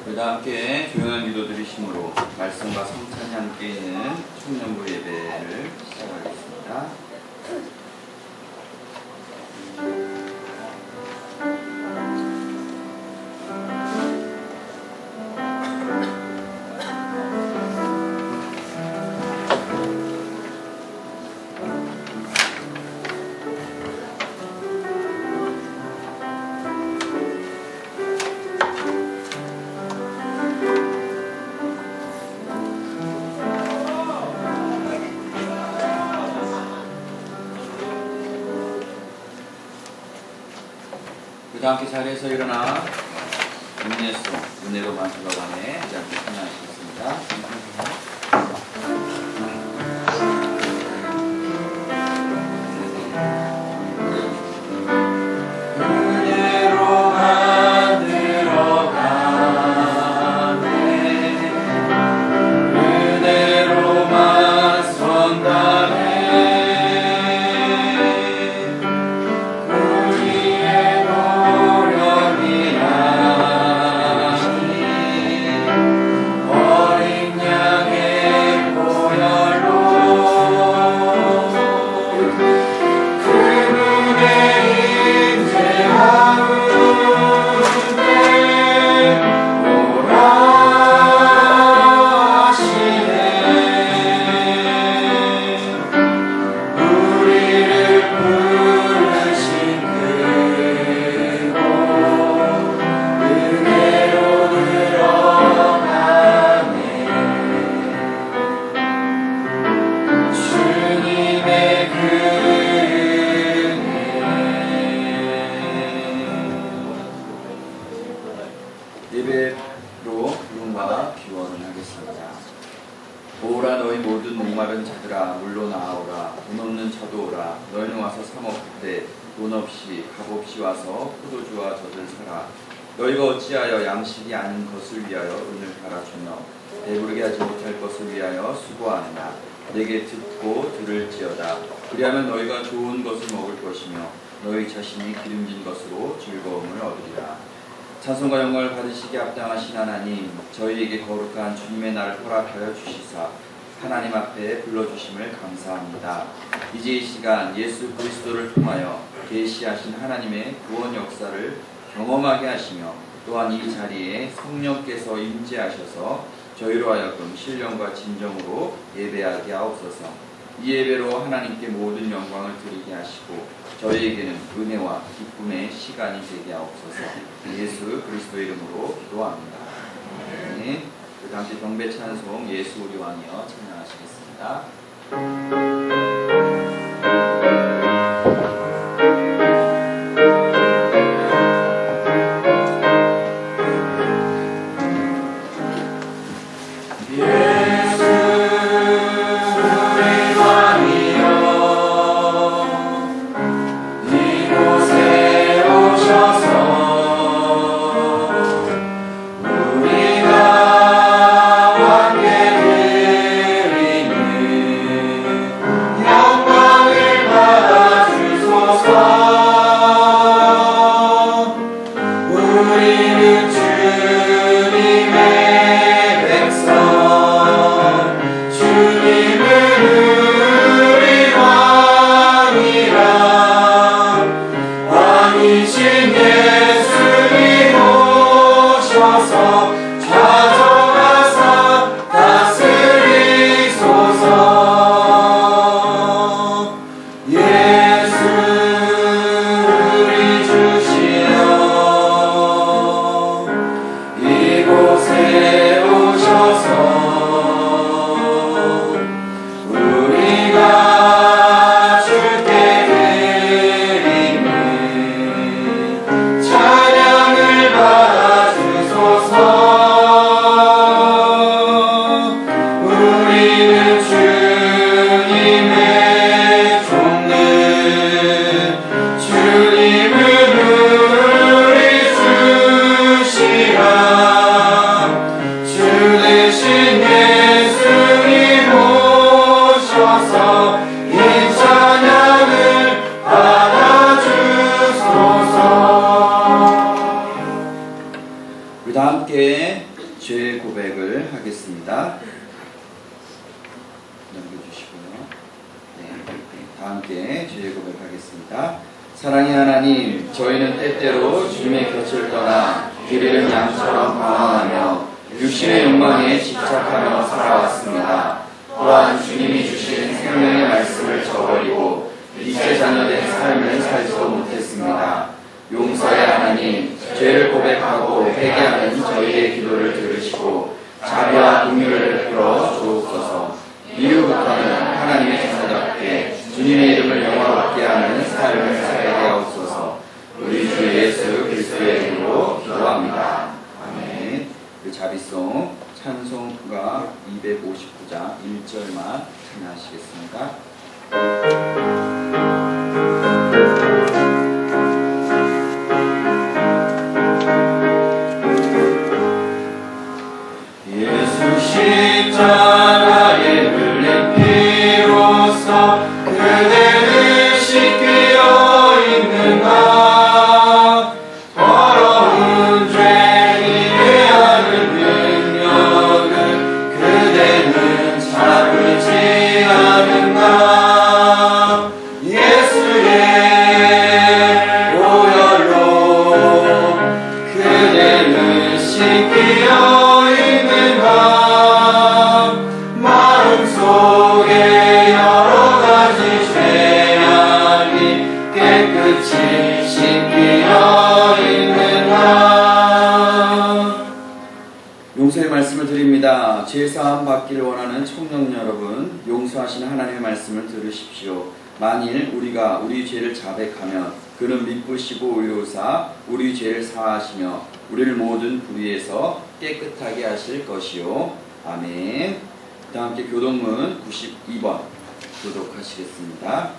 우리가 함께 조용한 기도 드리심으로 말씀과 성찬이 함께 있는 청년부 예배를 시작하겠습니다. 함께 자리에서 일어나 은혜로 만들어가네 이제 함께 찬양하시겠습니다. 예배로 기도와 기원을 하겠습니다. 오라 너희 모든 목마른 자들아 물로 나아오라. 돈 없는 자도 오라. 너희는 와서 사 먹되 돈 없이 값 없이 와서 포도주와 젖을 사라. 너희가 어찌하여 양식이 아닌 것을 위하여 은을 갈아주며 배부르게 하지 못할 것을 위하여 수고하느냐. 내게 듣고 들을지어다. 그리하면 너희가 좋은 것을 먹을 것이며 너희 자신이 기름진 것으로 즐거움을 얻으리라. 찬송과 영광을 받으시기에 합당하신 하나님, 저희에게 거룩한 주님의 날을 허락하여 주시사 하나님 앞에 불러주심을 감사합니다. 이제 이 시간 예수 그리스도를 통하여 계시하신 하나님의 구원 역사를 경험하게 하시며 또한 이 자리에 성령께서 임재하셔서 저희로 하여금 신령과 진정으로 예배하게 하옵소서. 이 예배로 하나님께 모든 영광을 드리게 하시고 저희에게는 은혜와 기쁨의 시간이 되게 하옵소서. 예수 그리스도의 이름으로 기도합니다. 네. 그 다음에 경배 찬송 예수 우리 왕이여 찬양하시겠습니다. 함께 죄 고백을 하겠습니다. 넘겨주시고요. 네, 다 함께 죄 고백하겠습니다. 사랑의 하나님, 저희는 때때로 주님의 곁을 떠나 길 잃은 양처럼 방황하며 육신의 욕망에 집착하며 살아왔습니다. 또한 주님이 주신 생명의 말씀을 저버리고 이제 자녀된 삶을 살지도 못했습니다. 용서의 하나님, 죄를 고백하고 회개하는 저희의 기도를 들으시고 자비와 긍휼을 베풀어 주옵소서. 이후부터는 하나님의 자녀답게 주님의 이름을 영화롭게 하는 삶을 살게 하옵소서. 우리 주 예수 그리스도의 이름으로 기도합니다. 아멘. 그 자비송 찬송가 259장 1절만 찬양하시겠습니다. 예수 십자가에 흘린 피로써 그대를 씻기려 있는가. 더러운 죄인을 하는 능력은 그대는 잡을지 않은가. 예수의 보혈로 그대는 씻기려 마음속에 여러가지 죄악이 깨끗이 씻기려 있는가. 용서의 말씀을 드립니다. 죄사함 받기를 원하는 청년 여러분, 용서하시는 하나님의 말씀을 들으십시오. 만일 우리가 우리 죄를 자백하면 그는 미쁘시고 의로사 우리 죄를 사하시며 우리를 모든 불의에서 깨끗하게 하실 것이요. 아멘. 다 함께 교동문 92번 교독하시겠습니다.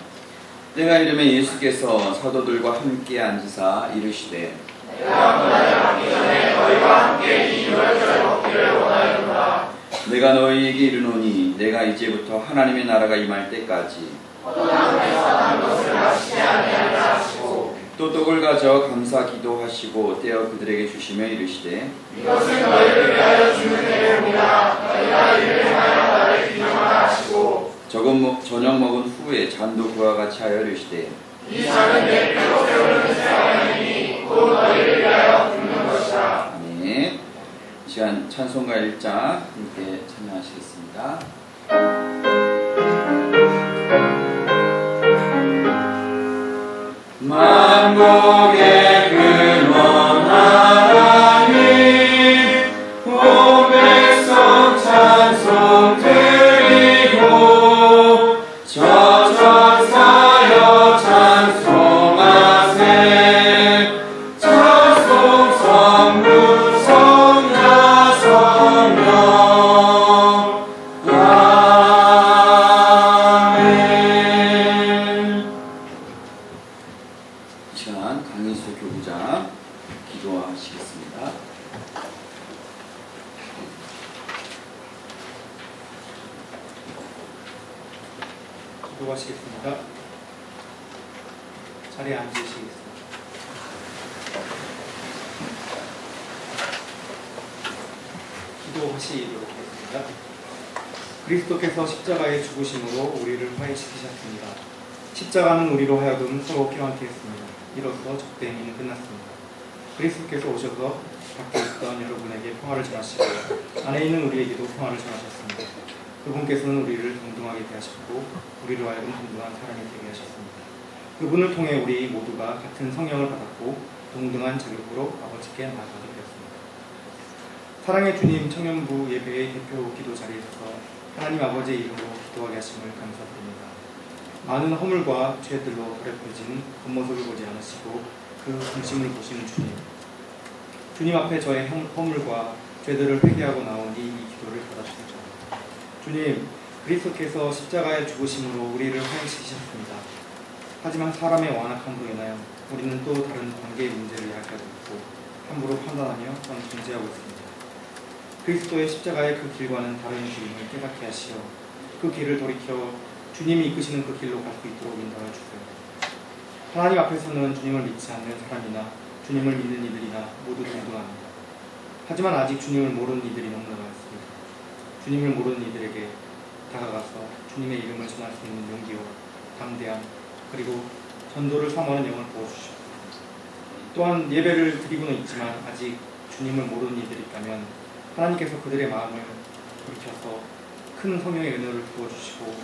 때가 이르매 예수께서 사도들과 함께 앉으사 이르시되 내가 문하지 전에 너희와 함께 이 유월절 먹기를 원하였노라. 내가 너희에게 이르노니 내가 이제부터 하나님의 나라가 임할 때까지 포도나무에서 난 것을 마시지 아니하리라 하시고 또 떡을 가져 감사 기도하시고 떼어 그들에게 주시며 이르시되 이것은 너희를 위하여 주는 내 몸이라. 너희가 이를 행하여 나를 기념하라 하시고 저녁 먹은 후에 잔도 그와 같이 하여 이르시되 이 잔은 내 피로 세우는 새 언약이니 곧 너희를 위하여 붓는 것이라. 아멘. 이 시간 찬송가 1장 함께 찬양하시겠습니다. 만국의 근원 하나님, 온 백성 찬송 드리고 저천사여 찬송하세. 찬송 성부 성자 성령. 아멘. 이 시간 강인수 교부장 기도하시겠습니다. 기도하시겠습니다. 자리에 앉으시겠습니다. 기도하시도록 하겠습니다. 그리스도께서 십자가의 죽으심으로 우리를 화해시키셨습니다. 십자가는 우리로 하여금 서로 피함케 했습니다. 이로써 적대 행위는 끝났습니다. 그리스도께서 오셔서 밖에 있던 여러분에게 평화를 전하시고 안에 있는 우리에게도 평화를 전하셨습니다. 그분께서는 우리를 동등하게 대하셨고 우리로 하여금 동등한 사람이 되게 하셨습니다. 그분을 통해 우리 모두가 같은 성령을 받았고 동등한 자격으로 아버지께 나아가게 되었습니다. 사랑의 주님, 청년부 예배의 대표 기도 자리에 서서 하나님 아버지의 이름으로 기도하게 하심을 감사드립니다. 많은 허물과 죄들로 더럽혀진 겉모습을 보지 않으시고 그 중심을 보시는 주님, 주님 앞에 저의 허물과 죄들을 회개하고 나오니 이 기도를 받아주시죠. 주님, 그리스도께서 십자가의 죽으심으로 우리를 화해시키셨습니다. 하지만 사람의 완악함으로 인하여 우리는 또 다른 관계의 문제를 야기하고 있고 함부로 판단하며 또한 존재하고 있습니다. 그리스도의 십자가의 그 길과는 다른 길임을 깨닫게 하시어 그 길을 돌이켜 주님이 이끄시는 그 길로 갈 수 있도록 인도하여 주세요. 하나님 앞에서는 주님을 믿지 않는 사람이나 주님을 믿는 이들이나 모두 동등합니다. 하지만 아직 주님을 모르는 이들이 너무나 많습니다. 주님을 모르는 이들에게 다가가서 주님의 이름을 전할 수 있는 용기와 담대함, 그리고 전도를 사모하는 영을 부어주시고, 또한 예배를 드리고는 있지만 아직 주님을 모르는 이들이 있다면 하나님께서 그들의 마음을 돌이켜서 큰 성령의 은혜를 부어주시고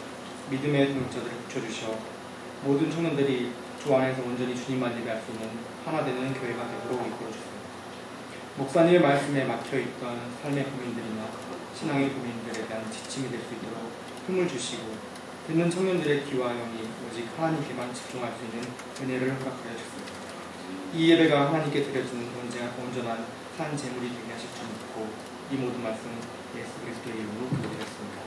믿음의 동역자들을 붙여주셔 모든 청년들이 주 안에서 온전히 주님만 예배할 수 있는 하나 되는 교회가 되도록 이끌어주세요. 목사님의 말씀에 막혀있던 삶의 고민들이나 신앙의 고민들에 대한 지침이 될 수 있도록 힘을 주시고, 듣는 청년들의 귀와 영이 오직 하나님께만 집중할 수 있는 은혜를 허락하여 주세요. 이 예배가 하나님께 드려지는 온전한 산 제물이 되게 하실 줄 믿고 이 모든 말씀 예수 그리스도의 이름으로 기도드렸습니다.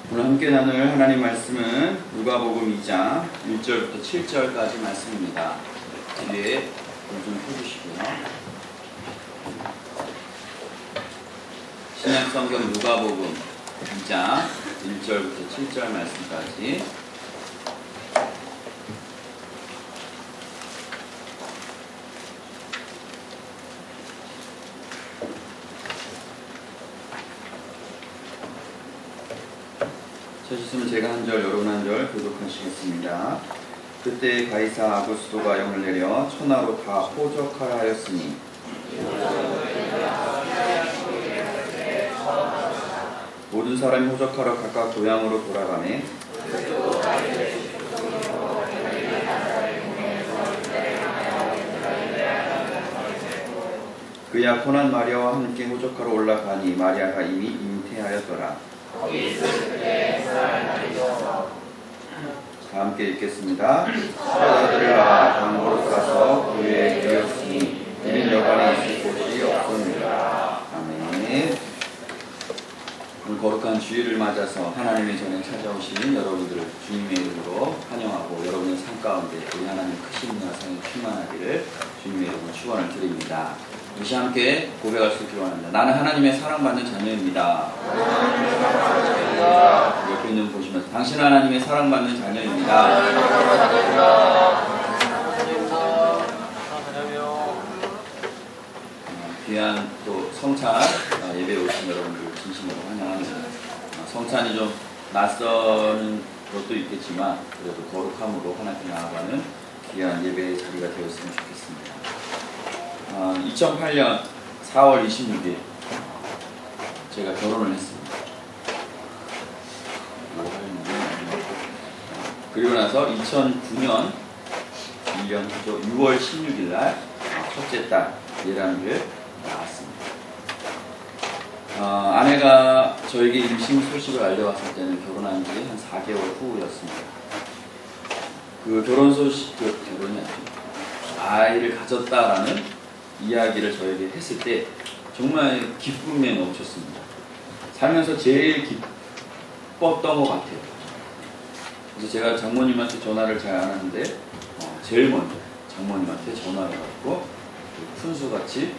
오늘 함께 나눌 하나님 말씀은 누가복음 2장 1절부터 7절까지 말씀입니다. 뒤에 좀 펴주시고요. 신약성경 누가복음 2장 1절부터 7절 말씀까지. 찾으시면 제가 한 절, 여러분 한 절 교독하시겠습니다. 그때 가이사 아구스도가 영을 내려 천하로 다 호적하라 하였으니 모든 사람이 호적하러 각각 고향으로 돌아가매 그 약혼한 마리아와 함께 호적하러 올라가니 마리아가 이미 잉태하였더라. 다 함께 읽겠습니다. 사자들아 광고로 가서 교회에 들였으니 이는 여관에 있을 곳이 없습니다. 아멘. 오늘 거룩한 주일을 맞아서 하나님의 전에 찾아오신 여러분들을 주님의 이름으로 환영하고 여러분의 삶 가운데 우리 하나님 크신 나상이 충만하기를 주님의 이름으로 축원을 드립니다. 다시 함께 고백할 수 있기를 원합니다. 나는 하나님의 사랑받는 자녀입니다. 옆에 있는 분 보시면서 당신은 하나님의 사랑받는 자녀입니다. 귀한 또 성찬 예배에 오신 여러분들 진심으로 환영합니다. 성찬이 좀 낯서는 것도 있겠지만 그래도 거룩함으로 하나님께 나아가는 귀한 예배의 자리가 되었으면 좋겠습니다. 2008년 4월 26일 제가 결혼을 했습니다. 그리고 나서 2009년 1년 후죠. 6월 16일 날 첫째 딸 예람이를 낳았습니다. 아내가 저에게 임신 소식을 알려왔을 때는 결혼한 지 한 4개월 후였습니다. 그 결혼 소식, 결혼이 아니죠. 아이를 가졌다라는 이야기를 저에게 했을 때 정말 기쁨에 넘쳤습니다. 살면서 제일 기뻤던 것 같아요. 그래서 제가 장모님한테 전화를 잘 안 하는데 제일 먼저 장모님한테 전화를 받고 푼수같이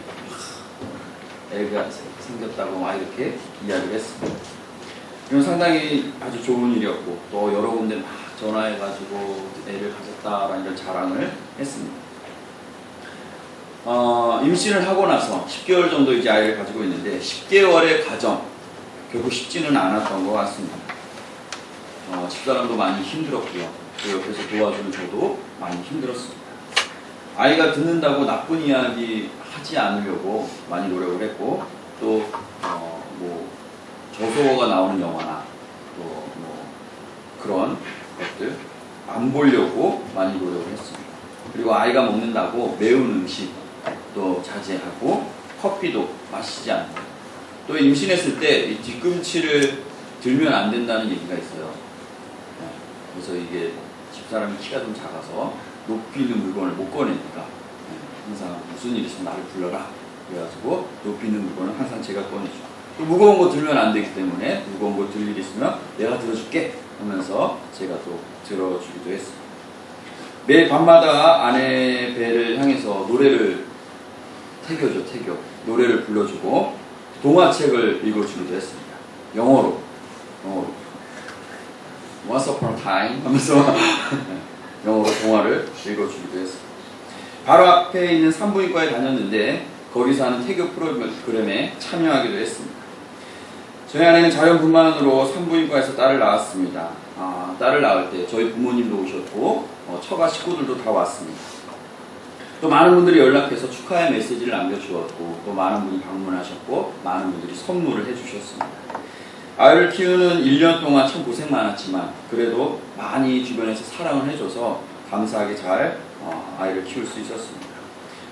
애가 생겼다고 막 이렇게 이야기를 했습니다. 이건 상당히 아주 좋은 일이었고 또 여러 군데 막 전화해가지고 애를 가졌다라는 이런 자랑을 했습니다. 임신을 하고 나서 10개월 정도 이제 아이를 가지고 있는데 10개월의 과정 결국 쉽지는 않았던 것 같습니다. 집사람도 많이 힘들었고요. 그 옆에서 도와주는 저도 많이 힘들었습니다. 아이가 듣는다고 나쁜 이야기 하지 않으려고 많이 노력을 했고 또 저소어가 나오는 영화나 또 그런 것들 안 보려고 많이 노력을 했습니다. 그리고 아이가 먹는다고 매운 음식 또 자제하고 커피도 마시지 않고 또 임신했을 때 이 뒤꿈치를 들면 안 된다는 얘기가 있어요. 그래서 이게 집사람이 키가 좀 작아서 높이 있는 물건을 못 꺼내니까 항상 무슨 일 있으면 나를 불러라 그래가지고 높이 있는 물건을 항상 제가 꺼내죠. 또 무거운 거 들면 안 되기 때문에 무거운 거 들 일이 있으면 내가 들어줄게 하면서 제가 또 들어주기도 했습니다. 매일 밤마다 아내 배를 향해서 노래를 태교죠, 태교. 노래를 불러주고 동화책을 읽어주기도 했습니다. 영어로. Once upon a time 하면서 영어로 동화를 읽어주기도 했습니다. 바로 앞에 있는 산부인과에 다녔는데 거기서 하는 태교 프로그램에 참여하기도 했습니다. 저희 아내는 자연분만으로 산부인과에서 딸을 낳았습니다. 딸을 낳을 때 저희 부모님도 오셨고 처가 식구들도 다 왔습니다. 또 많은 분들이 연락해서 축하의 메시지를 남겨주었고 또 많은 분이 방문하셨고 많은 분들이 선물을 해주셨습니다. 아이를 키우는 1년 동안 참 고생 많았지만 그래도 많이 주변에서 사랑을 해줘서 감사하게 잘 아이를 키울 수 있었습니다.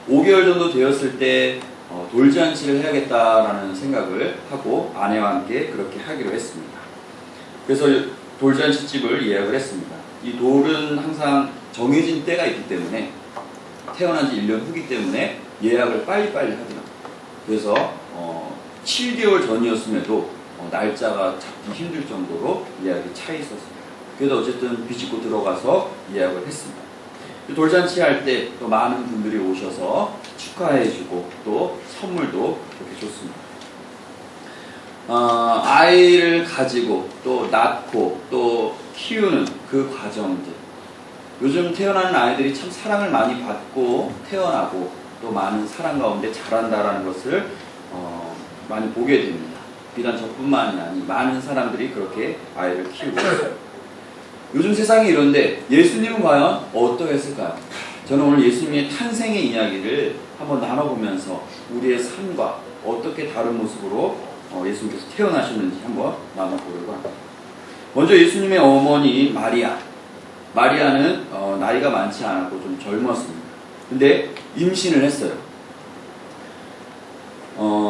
5개월 정도 되었을 때 돌잔치를 해야겠다라는 생각을 하고 아내와 함께 그렇게 하기로 했습니다. 그래서 돌잔치집을 예약을 했습니다. 이 돌은 항상 정해진 때가 있기 때문에 태어난 지 1년 후기 때문에 예약을 빨리빨리 하더라고요. 그래서 7개월 전이었음에도 날짜가 잡기 힘들 정도로 예약이 차 있었습니다. 그래도 어쨌든 비집고 들어가서 예약을 했습니다. 돌잔치 할 때 또 많은 분들이 오셔서 축하해주고 또 선물도 그렇게 줬습니다. 아이를 가지고 또 낳고 또 키우는 그 과정들, 요즘 태어나는 아이들이 참 사랑을 많이 받고 태어나고 또 많은 사랑 가운데 자란다라는 것을 많이 보게 됩니다. 비단 저뿐만이 아니 많은 사람들이 그렇게 아이를 키우고 있어요. 요즘 세상이 이런데 예수님은 과연 어떠했을까요? 저는 오늘 예수님의 탄생의 이야기를 한번 나눠보면서 우리의 삶과 어떻게 다른 모습으로 예수님께서 태어나셨는지 한번 나눠보려고 합니다. 먼저 예수님의 어머니 마리아는 나이가 많지 않았고 좀 젊었습니다. 근데 임신을 했어요.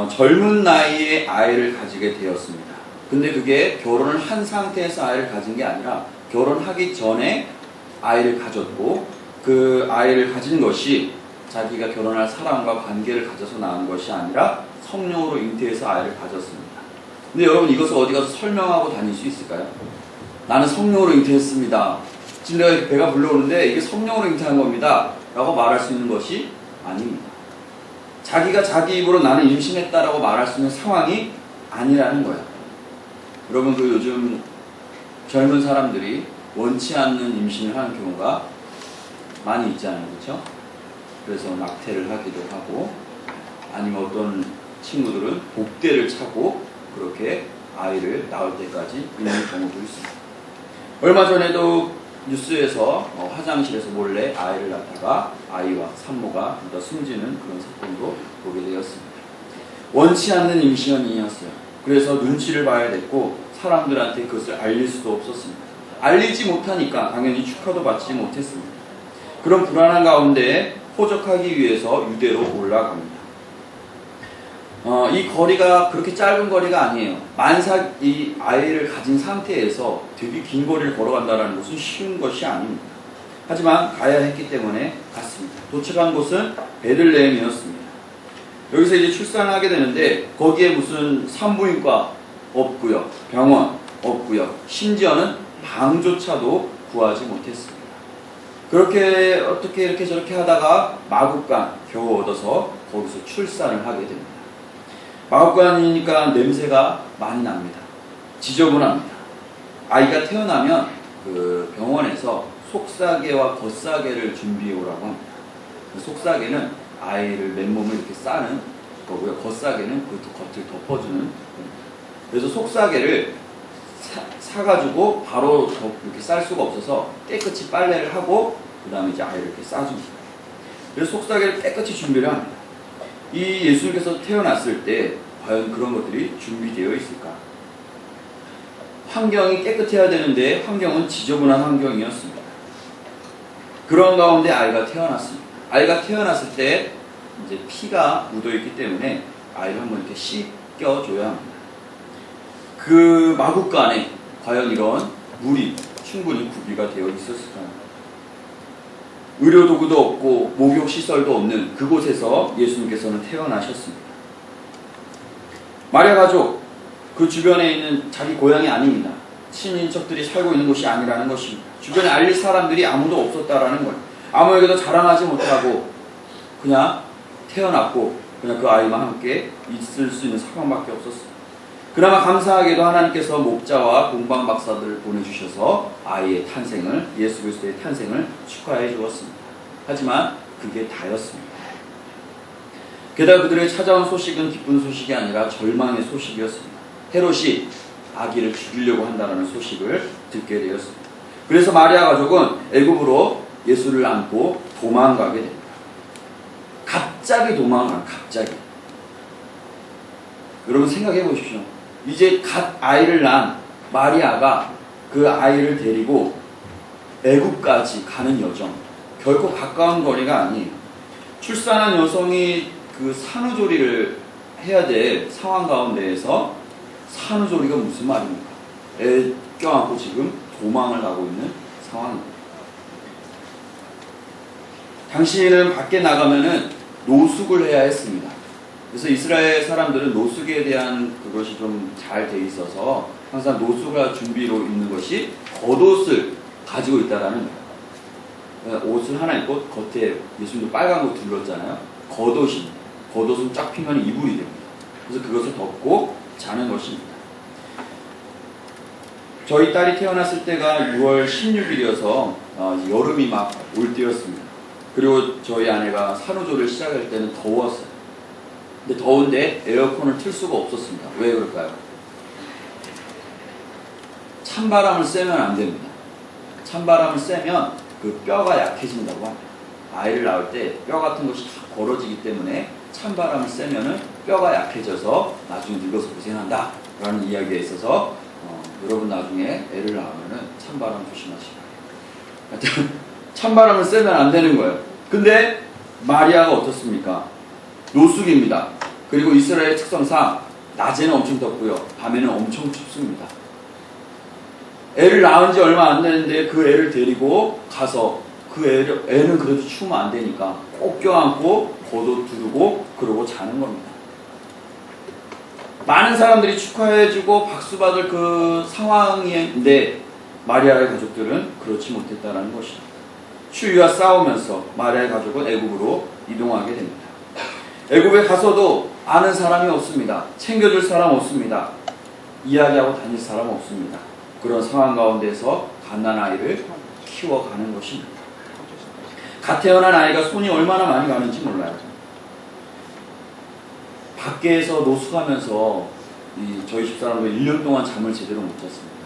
젊은 나이에 아이를 가지게 되었습니다. 근데 그게 결혼을 한 상태에서 아이를 가진 게 아니라 결혼하기 전에 아이를 가졌고 그 아이를 가진 것이 자기가 결혼할 사람과 관계를 가져서 낳은 것이 아니라 성령으로 잉태해서 아이를 가졌습니다. 근데 여러분 이것을 어디 가서 설명하고 다닐 수 있을까요? 나는 성령으로 잉태했습니다. 지금 내가 배가 불러오는데 이게 성령으로 잉태한 겁니다. 라고 말할 수 있는 것이 아닙니다. 자기가 자기 입으로 나는 임신했다라고 말할 수 있는 상황이 아니라는 거예요. 여러분 그 요즘 젊은 사람들이 원치 않는 임신을 하는 경우가 많이 있잖아요. 그렇죠? 그래서 낙태를 하기도 하고 아니면 어떤 친구들은 복대를 차고 그렇게 아이를 낳을 때까지 있는 경우도 있습니다. 얼마 전에도 뉴스에서 화장실에서 몰래 아이를 낳다가 아이와 산모가 숨지는 그런 사건도 보게 되었습니다. 원치 않는 임신이었어요. 그래서 눈치를 봐야 됐고 사람들한테 그것을 알릴 수도 없었습니다. 알리지 못하니까 당연히 축하도 받지 못했습니다. 그런 불안한 가운데 호적하기 위해서 유대로 올라갑니다. 이 거리가 그렇게 짧은 거리가 아니에요. 만삭 이 아이를 가진 상태에서 되게 긴 거리를 걸어간다는 것은 쉬운 것이 아닙니다. 하지만 가야 했기 때문에 갔습니다. 도착한 곳은 베들레헴이었습니다. 여기서 이제 출산을 하게 되는데 거기에 무슨 산부인과 없고요, 병원 없고요, 심지어는 방조차도 구하지 못했습니다. 그렇게 어떻게 이렇게 저렇게 하다가 마국간 겨우 얻어서 거기서 출산을 하게 됩니다. 마국간이니까 냄새가 많이 납니다. 지저분합니다. 아이가 태어나면 그 병원에서 속사계와 겉사계를 준비해 오라고 합니다. 그 속사계는 아이를 맨몸을 이렇게 싸는 거고요. 겉사계는 그 겉을 덮어주는. 그래서 속사계를 사가지고 바로 이렇게 쌀 수가 없어서 깨끗이 빨래를 하고 그 다음에 이제 아이를 이렇게 싸줍니다. 그래서 속사계를 깨끗이 준비를 합니다. 이 예수님께서 태어났을 때 과연 그런 것들이 준비되어 있을까? 환경이 깨끗해야 되는데 환경은 지저분한 환경이었습니다. 그런 가운데 아이가 태어났습니다. 아이가 태어났을 때 이제 피가 묻어있기 때문에 아이를 한번 이렇게 씻겨줘야 합니다. 그 마국간에 과연 이런 물이 충분히 구비가 되어 있었을까요? 의료도구도 없고 목욕시설도 없는 그곳에서 예수님께서는 태어나셨습니다. 마리아 가족 그 주변에 있는 자기 고향이 아닙니다. 친인척들이 살고 있는 곳이 아니라는 것입니다. 주변에 알릴 사람들이 아무도 없었다라는 거예요. 아무에게도 자랑하지 못하고 그냥 태어났고 그냥 그 아이만 함께 있을 수 있는 상황밖에 없었어요. 그나마 감사하게도 하나님께서 목자와 동방 박사들을 보내주셔서 아이의 탄생을, 예수 그리스도의 탄생을 축하해 주었습니다. 하지만 그게 다였습니다. 게다가 그들의 찾아온 소식은 기쁜 소식이 아니라 절망의 소식이었습니다. 헤롯이 아기를 죽이려고 한다는 소식을 듣게 되었습니다. 그래서 마리아 가족은 애굽으로 예수를 안고 도망가게 됩니다. 갑자기 도망가요. 갑자기. 여러분 생각해 보십시오. 이제 갓 아이를 낳은 마리아가 그 아이를 데리고 애굽까지 가는 여정. 결코 가까운 거리가 아니에요. 출산한 여성이 그 산후조리를 해야 될 상황 가운데에서 산후조리가 무슨 말입니까? 애 껴안고 지금 도망을 가고 있는 상황입니다. 당시에는 밖에 나가면은 노숙을 해야 했습니다. 그래서 이스라엘 사람들은 노숙에 대한 그것이 좀 잘 돼 있어서 항상 노숙할 준비로 있는 것이 겉옷을 가지고 있다라는 거예요. 옷을 하나 입고 겉에 예수님도 빨간 거 둘렀잖아요. 겉옷입니다. 겉옷은 쫙 피면 이불이 됩니다. 그래서 그것을 덮고 자는 것입니다. 저희 딸이 태어났을 때가 6월 16일이어서 여름이 막 올 때였습니다. 그리고 저희 아내가 산후조리를 시작할 때는 더웠어요. 근데 더운데 에어컨을 틀 수가 없었습니다. 왜 그럴까요? 찬바람을 쐬면 안 됩니다. 찬바람을 쐬면 그 뼈가 약해진다고 합니다. 아이를 낳을 때 뼈 같은 것이 다 벌어지기 때문에 찬바람을 쐬면은 뼈가 약해져서 나중에 늙어서 고생한다 라는 이야기가 있어서 여러분 나중에 애를 낳으면은 찬바람 조심하시고 하여튼 찬바람을 쐬면 안 되는 거예요. 근데 마리아가 어떻습니까? 노숙입니다. 그리고 이스라엘 특성상 낮에는 엄청 덥고요. 밤에는 엄청 춥습니다. 애를 낳은 지 얼마 안 되는데 그 애를 데리고 가서 그 애는 그래도 추우면 안 되니까 꼭 껴안고 겉옷 두르고 그러고 자는 겁니다. 많은 사람들이 축하해주고 박수받을 그 상황인데 마리아의 가족들은 그렇지 못했다는 것이죠. 추위와 싸우면서 마리아의 가족은 애굽으로 이동하게 됩니다. 애굽에 가서도 아는 사람이 없습니다. 챙겨줄 사람 없습니다. 이야기하고 다닐 사람 없습니다. 그런 상황 가운데서 갓난아이를 키워가는 것입니다. 갓 태어난 아이가 손이 얼마나 많이 가는지 몰라요. 밖에서 노숙하면서 저희 집사람도 1년 동안 잠을 제대로 못 잤습니다.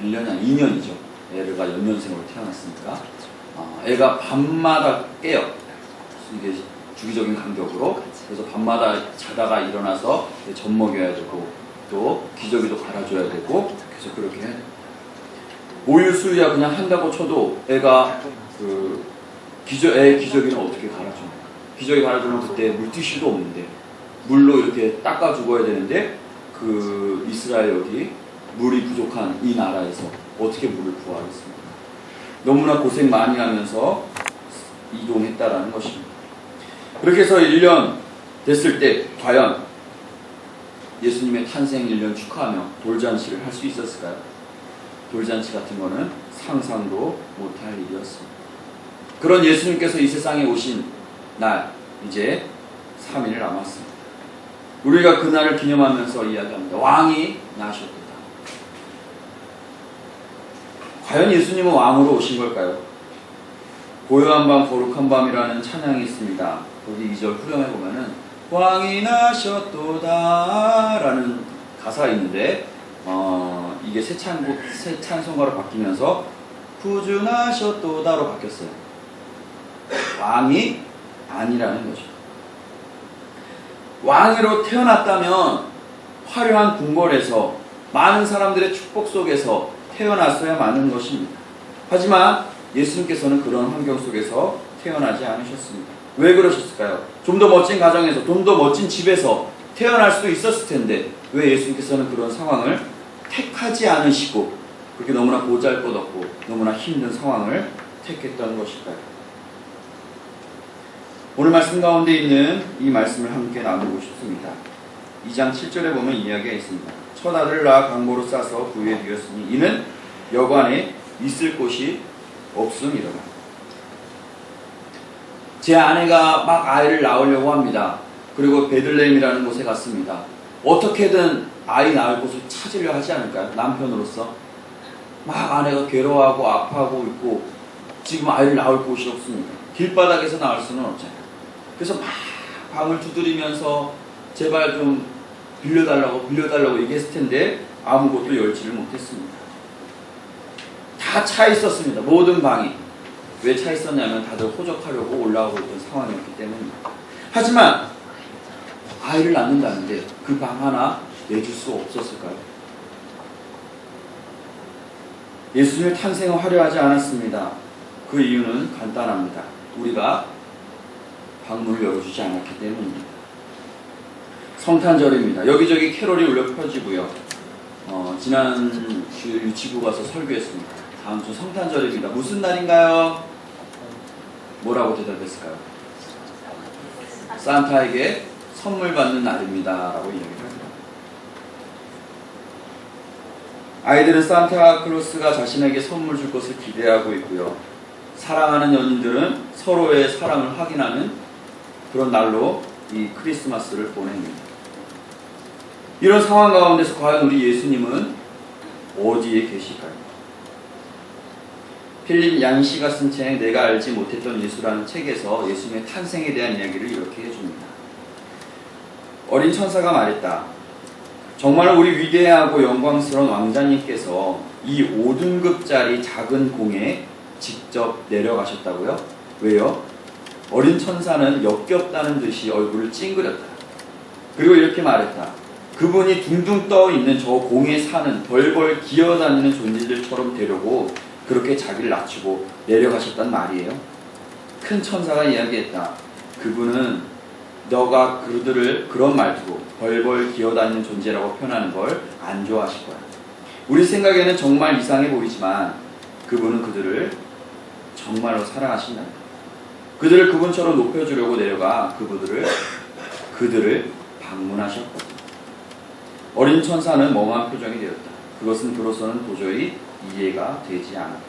1년이 아니 2년이죠. 애가 연년생으로 태어났으니까 애가 밤마다 깨요. 이게 주기적인 간격으로. 그래서 밤마다 자다가 일어나서 젖 먹여야 되고 또 기저귀도 갈아줘야 되고 계속 그렇게 해야 돼요. 모유 수유야 그냥 한다고 쳐도 애가 애 기저귀는 어떻게 갈아줍니까? 기저귀 갈아주면 그때 물티슈도 없는데 물로 이렇게 닦아 죽어야 되는데 그 이스라엘 여기 물이 부족한 이 나라에서 어떻게 물을 구하겠습니까? 너무나 고생 많이 하면서 이동했다라는 것입니다. 그렇게 해서 1년 됐을 때 과연 예수님의 탄생 1년 축하하며 돌잔치를 할 수 있었을까요? 돌잔치 같은 거는 상상도 못할 일이었습니다. 그런 예수님께서 이 세상에 오신 날 이제 3일 남았습니다. 우리가 그날을 기념하면서 이야기합니다. 왕이 나셨다. 과연 예수님은 왕으로 오신 걸까요? 고요한 밤 거룩한 밤이라는 찬양이 있습니다. 거기 2절 후렴에 보면은 왕이 나셨도다 라는 가사가 있는데 이게 새 찬송가로 바뀌면서 구주 나셨도다로 바뀌었어요. 왕이 아니라는 거죠. 왕으로 태어났다면 화려한 궁궐에서 많은 사람들의 축복 속에서 태어났어야 마는 것입니다. 하지만 예수님께서는 그런 환경 속에서 태어나지 않으셨습니다. 왜 그러셨을까요? 좀 더 멋진 가정에서, 좀 더 멋진 집에서 태어날 수도 있었을 텐데 왜 예수님께서는 그런 상황을 택하지 않으시고 그렇게 너무나 보잘것없고 너무나 힘든 상황을 택했던 것일까요? 오늘 말씀 가운데 있는 이 말씀을 함께 나누고 싶습니다. 2장 7절에 보면 이야기가 있습니다. 첫 아들을 낳아 강모로 싸서 부위에 누였으니 이는 여관에 있을 곳이 없음이로라. 제 아내가 막 아이를 낳으려고 합니다. 그리고 베들레헴이라는 곳에 갔습니다. 어떻게든 아이 낳을 곳을 찾으려 하지 않을까요? 남편으로서 막 아내가 괴로워하고 아파하고 있고 지금 아이를 낳을 곳이 없습니다. 길바닥에서 낳을 수는 없잖아요. 그래서 막 방을 두드리면서 제발 좀 빌려달라고 얘기했을 텐데 아무것도 열지를 못했습니다. 다 차 있었습니다. 모든 방이. 왜 차 있었냐면 다들 호적하려고 올라오고 있던 상황이었기 때문입니다. 하지만 아이를 낳는다는데 그 방 하나 내줄 수 없었을까요? 예수님의 탄생을 화려하지 않았습니다. 그 이유는 간단합니다. 우리가 방문을 열어주지 않았기 때문입니다. 성탄절입니다. 여기저기 캐롤이 울려 펴지고요. 지난 주일 유치부 가서 설교했습니다. 다음 주 성탄절입니다. 무슨 날인가요? 뭐라고 대답했을까요? 산타에게 선물 받는 날입니다. 라고 이야기를 합니다. 아이들은 산타클로스가 자신에게 선물 줄 것을 기대하고 있고요. 사랑하는 연인들은 서로의 사랑을 확인하는 그런 날로 이 크리스마스를 보냅니다. 이런 상황 가운데서 과연 우리 예수님은 어디에 계실까요? 필립 얀시가 쓴 책 내가 알지 못했던 예수라는 책에서 예수님의 탄생에 대한 이야기를 이렇게 해줍니다. 어린 천사가 말했다. 정말 우리 위대하고 영광스러운 왕자님께서 이 5등급짜리 작은 공에 직접 내려가셨다고요? 왜요? 어린 천사는 역겹다는 듯이 얼굴을 찡그렸다. 그리고 이렇게 말했다. 그분이 둥둥 떠 있는 저 공에 사는 벌벌 기어다니는 존재들처럼 되려고 그렇게 자기를 낮추고 내려가셨단 말이에요. 큰 천사가 이야기했다. 그분은 너가 그들을 그런 말투로 벌벌 기어다니는 존재라고 표현하는 걸 안 좋아하실 거야. 우리 생각에는 정말 이상해 보이지만 그분은 그들을 정말로 사랑하신다. 그들을 그분처럼 높여주려고 내려가 그들을 방문하셨거든. 어린 천사는 멍한 표정이 되었다. 그것은 그로서는 도저히 이해가 되지 않았다.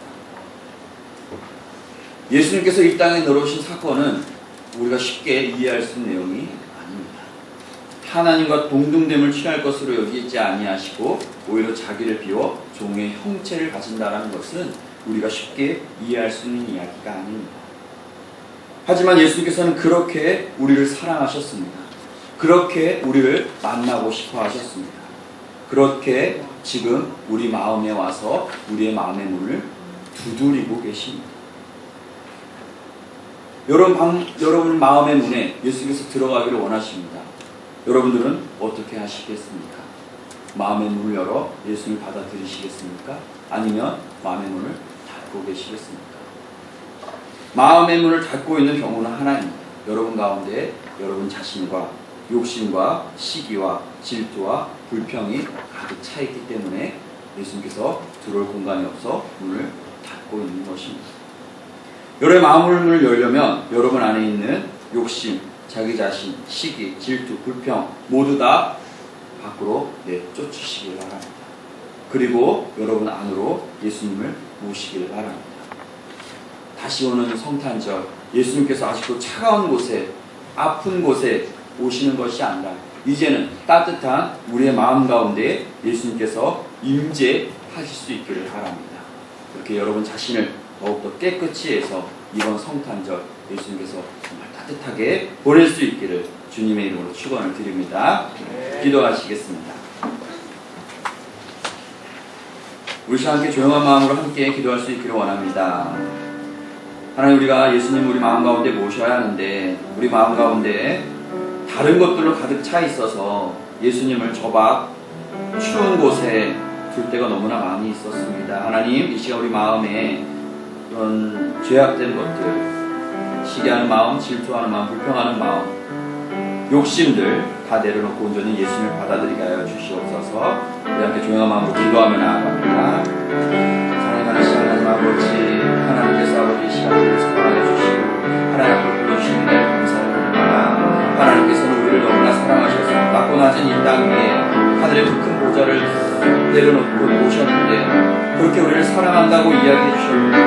예수님께서 이 땅에 내려오신 사건은 우리가 쉽게 이해할 수 있는 내용이 아닙니다. 하나님과 동등됨을 취할 것으로 여기지 아니하시고 오히려 자기를 비워 종의 형체를 가진다는 것은 우리가 쉽게 이해할 수 있는 이야기가 아닙니다. 하지만 예수님께서는 그렇게 우리를 사랑하셨습니다. 그렇게 우리를 만나고 싶어 하셨습니다. 그렇게 지금 우리 마음에 와서 우리의 마음의 문을 두드리고 계십니다. 여러분 마음의 문에 예수님께서 들어가기를 원하십니다. 여러분들은 어떻게 하시겠습니까? 마음의 문을 열어 예수님을 받아들이시겠습니까? 아니면 마음의 문을 닫고 계시겠습니까? 마음의 문을 닫고 있는 경우는 하나입니다. 여러분 가운데 여러분 자신과 욕심과 시기와 질투와 불평이 가득 차 있기 때문에 예수님께서 들어올 공간이 없어 문을 닫고 있는 것입니다. 여러분의 마음을 열려면 여러분 안에 있는 욕심, 자기 자신, 시기, 질투, 불평 모두 다 밖으로 내쫓으시길 바랍니다. 그리고 여러분 안으로 예수님을 모시길 바랍니다. 다시 오는 성탄절, 예수님께서 아직도 차가운 곳에, 아픈 곳에 오시는 것이 아니라 이제는 따뜻한 우리의 마음 가운데 예수님께서 임재하실 수 있기를 바랍니다. 이렇게 여러분 자신을 더욱더 깨끗이 해서 이번 성탄절 예수님께서 정말 따뜻하게 보낼 수 있기를 주님의 이름으로 축원을 드립니다. 기도하시겠습니다. 우리 시간 함께 조용한 마음으로 함께 기도할 수 있기를 원합니다. 하나님, 우리가 예수님 우리 마음 가운데 모셔야 하는데 우리 마음 가운데 다른 것들로 가득 차 있어서 예수님을 저 밖 추운 곳에 둘 때가 너무나 많이 있었습니다. 하나님, 이 시간 우리 마음에 그런 죄악된 것들, 시기하는 마음, 질투하는 마음, 불평하는 마음, 욕심들 다 내려놓고 온전히 예수님을 받아들이게 하여 주시옵소서. 우리 함께 조용한 마음으로 기도하며 나아갑니다. 사랑하는 하나님 아버지, 하나님께서 아버지 시간을 사랑해 주시고 하나님 앞에 불러주신 데 감사를 드립니다. 하나님께서는 우리를 너무나 사랑하셔서 낮고 낮은 땅 위에 하늘의 그 큰 보좌를 내려놓고 오셨는데 그렇게 우리를 사랑한다고 이야기해 주셨는데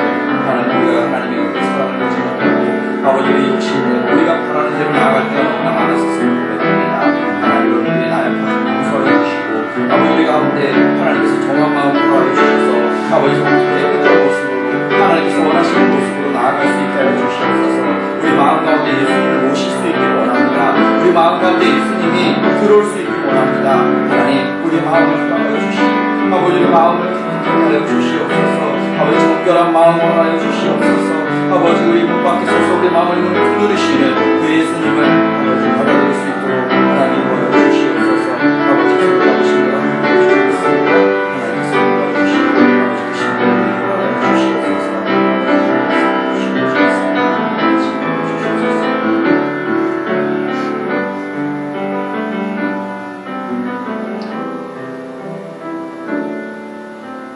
우리가 하나님의 그 사랑을 보지 못하고 아버지의 욕심대로 우리가 바라는 대로 나아갈 때가 너무나 많았었을 고백합니다. 하나님 우리의 나약함을 용서해 주시고 아버지 우리 가운데 하나님께서 정한 마음으로 하여 주셔서 아버지 깨끗한 모습으로 하나님께서 원하시는 모습으로 나아갈 수 있게 하여 주시옵소서. 우리 마음 가운데 예수님을 모실 수 있기를 원합니다. 우리 마음 가운데 예수님이 들어올 수 있기를 원합니다. 하나님 우리 마음을 허락하여 주시고 아버지의 마음을 깊게 하여 주시옵소서. 아버지 정결한 마음으로 하여 주시옵소서. 아버지 우리 문 밖에서 우리 마음을 누르시는 그 예수님을 아버지 받아들일 수 있도록 하나님 도와주시옵소서. 아버지 기도하시고 함께 해주시겠습니다. 하나님께서 도와주시고 아버지 신뢰를 도와주시옵소서.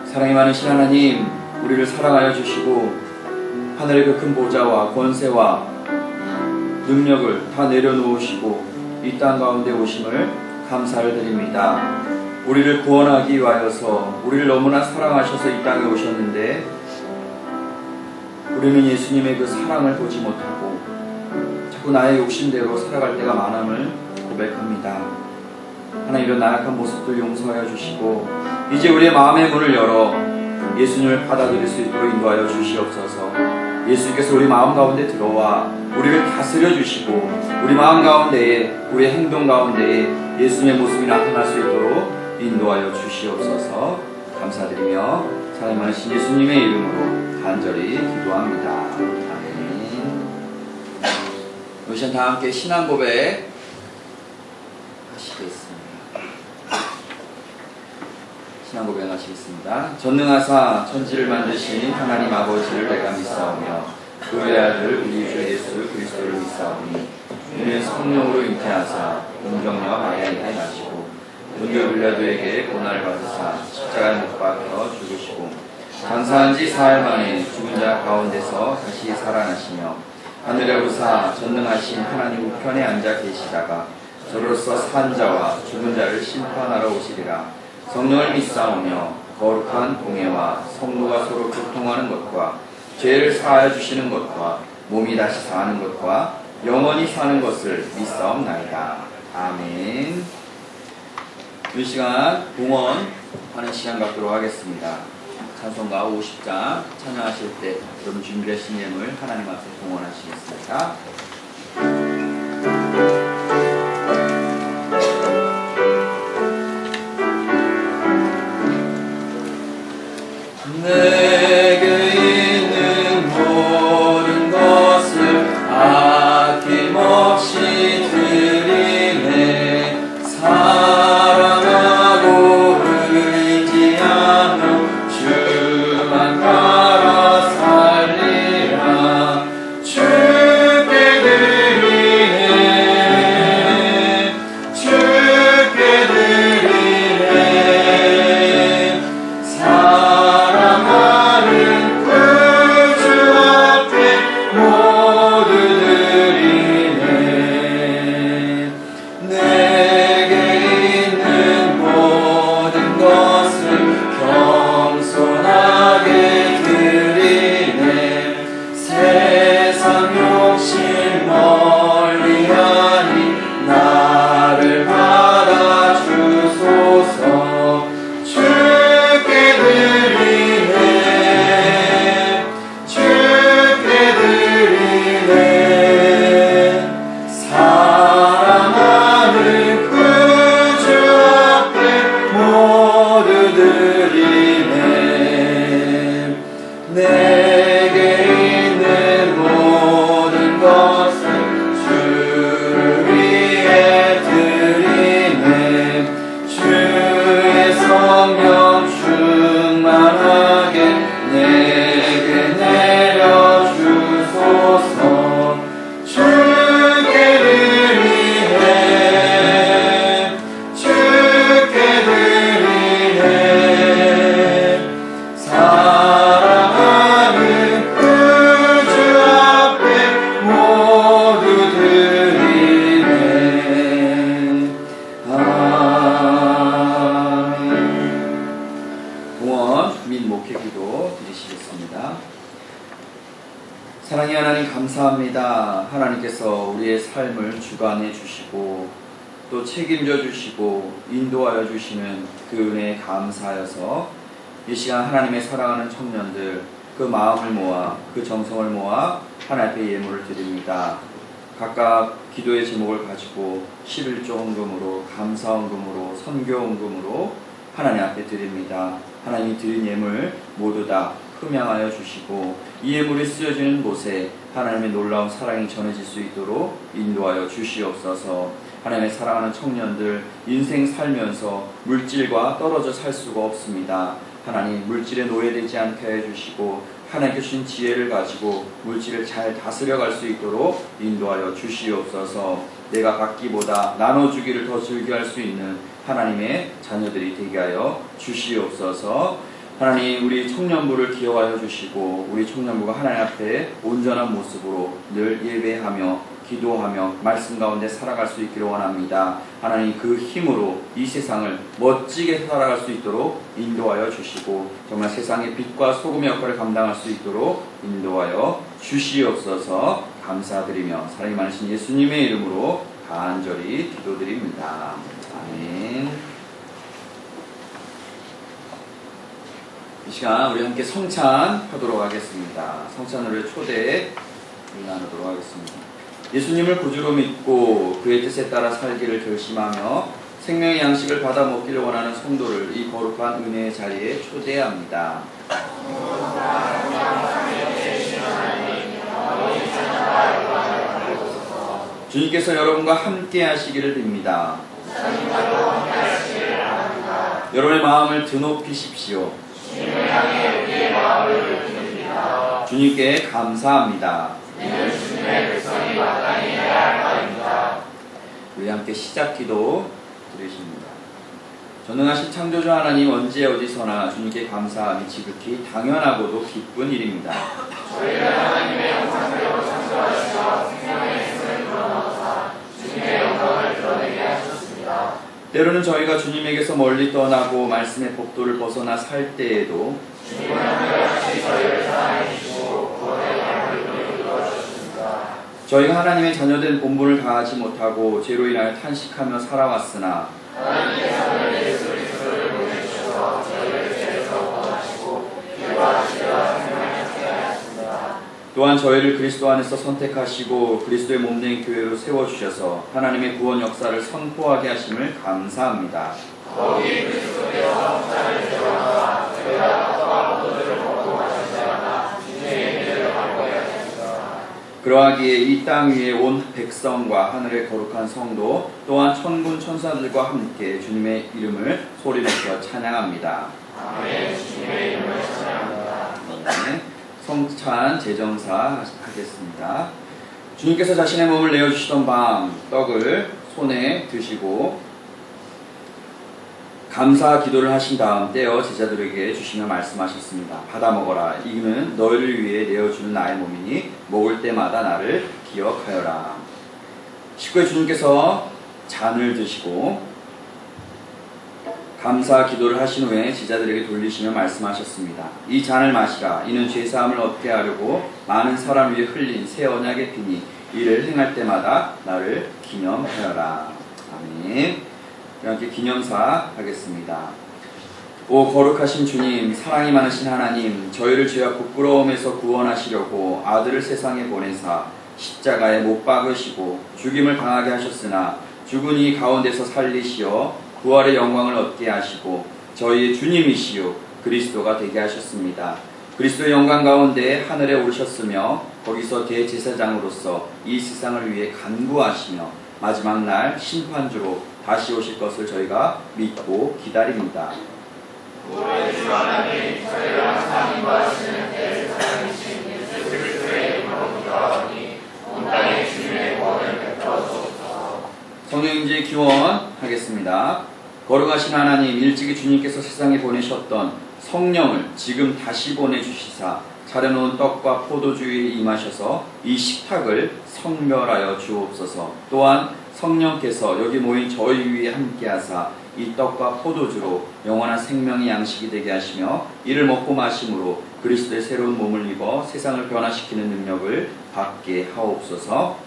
사랑이 많으신 하나님, 우리를 사랑하여 주시고 하늘의 그 큰 보좌와 권세와 능력을 다 내려놓으시고 이 땅 가운데 오심을 감사를 드립니다. 우리를 구원하기 위하여서 우리를 너무나 사랑하셔서 이 땅에 오셨는데 우리는 예수님의 그 사랑을 보지 못하고 자꾸 나의 욕심대로 살아갈 때가 많음을 고백합니다. 하나님 이런 나약한 모습들 용서하여 주시고 이제 우리의 마음의 문을 열어 예수님을 받아들일 수 있도록 인도하여 주시옵소서. 예수님께서 우리 마음 가운데 들어와 우리를 다스려 주시고 우리 마음 가운데에 우리의 행동 가운데에 예수님의 모습이 나타날 수 있도록 인도하여 주시옵소서. 감사드리며 사랑 많으신 예수님의 이름으로 간절히 기도합니다. 아멘. 우리 시간 다 함께 신앙 고백 하시겠습니다. 신앙 고백하시겠습니다. 전능하사 천지를 만드신 하나님 아버지를 내가 믿사오며 그의 아들 우리 주 예수 그리스도를 믿사오니 이는 성령으로 잉태하사 동정녀 마리아에게 나시고 본디오 빌라도에게 고난을 받으사 십자가에 못 박혀 죽으시고 장사한 지 사흘 만에 죽은 자 가운데서 다시 살아나시며 하늘에 오르사 전능하신 하나님 우편에 앉아 계시다가 저로서 산 자와 죽은 자를 심판하러 오시리라. 성령을 믿사오며 거룩한 공예와 성도가 서로 교통하는 것과 죄를 사하여 주시는 것과 몸이 다시 사는 것과 영원히 사는 것을 믿사옵나이다. 아멘. 이 시간 봉헌하는 시간 갖도록 하겠습니다. 찬송가 50장 찬양하실 때 여러분 준비하신 예물 하나님 앞에 봉헌하시겠습니다. 내게 있는 모든 것을 아낌없이 드리네. 사랑하고 의지하며 주만 따라 살리라. 주께 드리네. 주께 드리네. 사랑하는 그 주 앞에 모두 드리네. 내게 있는 모든 것을 겸손하게 드리네. 세상 욕심 멀리하니 나를 받아주소서. 주께 드리네. 주께 드리네. 사랑하는 그 주 앞에 모두 드리네. 내게 있는 모든 것을 주를 위해 드리네. 주의 성령 충만하게 내게 내려주소서. 주께 드리네. 주께 드리네. 사랑하는 그 주 앞에 모두 드리네. 아멘. 내게 있는 모든 것을 사랑의 하나님 감사합니다. 하나님께서 우리의 삶을 주관해 주시고 또 책임져 주시고 인도하여 주시는 그 은혜에 감사하여서 이 시간 하나님의 사랑하는 청년들 그 마음을 모아 그 정성을 모아 하나님 앞에 예물을 드립니다. 각각 기도의 제목을 가지고 11조 헌금으로 감사 헌금으로 선교 헌금으로 하나님 앞에 드립니다. 하나님이 드린 예물 모두 다 흠양하여 주시고 이 예물이 쓰여지는 곳에 하나님의 놀라운 사랑이 전해질 수 있도록 인도하여 주시옵소서. 하나님의 사랑하는 청년들 인생 살면서 물질과 떨어져 살 수가 없습니다. 하나님 물질에 노예되지 않게 해주시고 하나님께 주신 지혜를 가지고 물질을 잘 다스려갈 수 있도록 인도하여 주시옵소서. 내가 받기보다 나눠주기를 더 즐겨할 수 있는 하나님의 자녀들이 되게 하여 주시옵소서. 하나님 우리 청년부를 기억하여 주시고 우리 청년부가 하나님 앞에 온전한 모습으로 늘 예배하며 기도하며 말씀 가운데 살아갈 수 있기를 원합니다. 하나님 그 힘으로 이 세상을 멋지게 살아갈 수 있도록 인도하여 주시고 정말 세상의 빛과 소금의 역할을 감당할 수 있도록 인도하여 주시옵소서. 감사드리며 사랑이 많으신 예수님의 이름으로 간절히 기도드립니다. 아멘. 이 시간 우리 함께 성찬하도록 하겠습니다. 성찬 노래 초대 나누도록 하겠습니다. 예수님을 구주로 믿고 그의 뜻에 따라 살기를 결심하며 생명의 양식을 받아 먹기를 원하는 성도를 이 거룩한 은혜의 자리에 초대합니다. 주님께서 여러분과 함께 하시기를 빕니다. 여러분의 마음을 드높이십시오. 주님께 감사합니다. 우리 함께 시작 기도 드리십니다. 전능하신 창조주 하나님 언제 어디서나 주님께 감사함이 지극히 당연하고도 기쁜 일입니다. 저희는 하나님의 영광대로 창조하시어 생명의 힘을 불어넣으사 주님의 영광을 드러내게 하셨습니다. 때로는 저희가 주님에게서 멀리 떠나고 말씀의 법도를 벗어나 살 때에도 주님은 한결같이 저희를 사랑해주시고 구원의 방을 이루어주셨습니다. 저희가 하나님의 자녀된 본분을 다하지 못하고 죄로 인하여 탄식하며 살아왔으나 하나님께서 예수 그리스도를 보내주셔서 저희를 죄에서 구원하시고 피와 죄와 생명을 함께 하였습니다. 또한 저희를 그리스도 안에서 선택하시고 그리스도의 몸된 교회로 세워주셔서 하나님의 구원 역사를 선포하게 하심을 감사합니다. 거기 그리스도께서 십자가를 세워나가 저희가 떡과 포도주를 먹고 마실 때마다 주님의 은혜를 받게 하셨습니다. 그러하기에 이 땅 위에 온 백성과 하늘의 거룩한 성도 또한 천군 천사들과 함께 주님의 이름을 소리내서 찬양합니다. 아멘. 주님의 이름을 찬양합니다. 네. 성찬 제정사 하겠습니다. 주님께서 자신의 몸을 내어주시던 밤 떡을 손에 드시고 감사 기도를 하신 다음 떼어 제자들에게 주시며 말씀하셨습니다. 받아 먹어라. 이는 너희를 위해 내어주는 나의 몸이니 먹을 때마다 나를 기억하여라. 19회 주님께서 잔을 드시고 감사 기도를 하신 후에 제자들에게 돌리시며 말씀하셨습니다. 이 잔을 마시라. 이는 죄사함을 얻게 하려고 많은 사람 위에 흘린 새 언약의 피니 이를 행할 때마다 나를 기념하여라. 아멘. 함께 기념사 하겠습니다. 오 거룩하신 주님, 사랑이 많으신 하나님, 저희를 죄와 부끄러움에서 구원하시려고 아들을 세상에 보내사 십자가에 못 박으시고 죽임을 당하게 하셨으나 죽은 이 가운데서 살리시어 부활의 영광을 얻게 하시고 저희의 주님이시요 그리스도가 되게 하셨습니다. 그리스도의 영광 가운데 하늘에 오르셨으며 거기서 대제사장으로서 이 세상을 위해 간구하시며 마지막 날 심판주로 다시 오실 것을 저희가 믿고 기다립니다. 우리 주 하나님, 저희를 항상 인도하시는 대제사장이신 예수 그리스도의 이름으로 기도하오니 온 땅에 주님의 구원을 베풀어 주옵소서. 성령인지의 기원하겠습니다. 거룩하신 하나님, 일찍이 주님께서 세상에 보내셨던 성령을 지금 다시 보내주시사 차려놓은 떡과 포도주에 임하셔서 이 식탁을 성멸하여 주옵소서. 또한 성령께서 여기 모인 저희 위에 함께하사 이 떡과 포도주로 영원한 생명의 양식이 되게 하시며 이를 먹고 마심으로 그리스도의 새로운 몸을 입어 세상을 변화시키는 능력을 받게 하옵소서.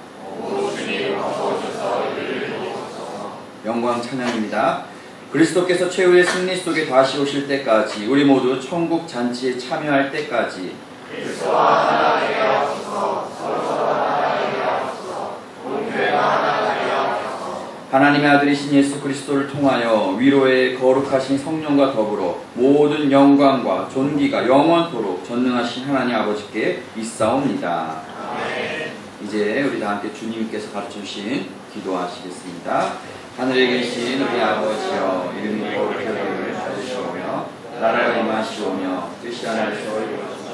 영광 찬양입니다. 그리스도께서 최후의 승리 속에 다시 오실 때까지 우리 모두 천국 잔치에 참여할 때까지 그리스도와 하나 되게 하옵소서. 서로서로 하나 되게 하옵소서. 온 교회가 하나 되게 하옵소서. 하나님의 아들이신 예수 그리스도를 통하여 위로의 거룩하신 성령과 더불어 모든 영광과 존귀가 영원토록 전능하신 하나님 아버지께 있사옵니다. 아멘. 이제 우리 다 함께 주님께서 가르쳐주신 기도하시겠습니다. 하늘에 계신 우리 아버지여, 이름이 거룩히 여김을 받으시오며 나라가 임하시오며 뜻이 하늘에서 이루어지듯이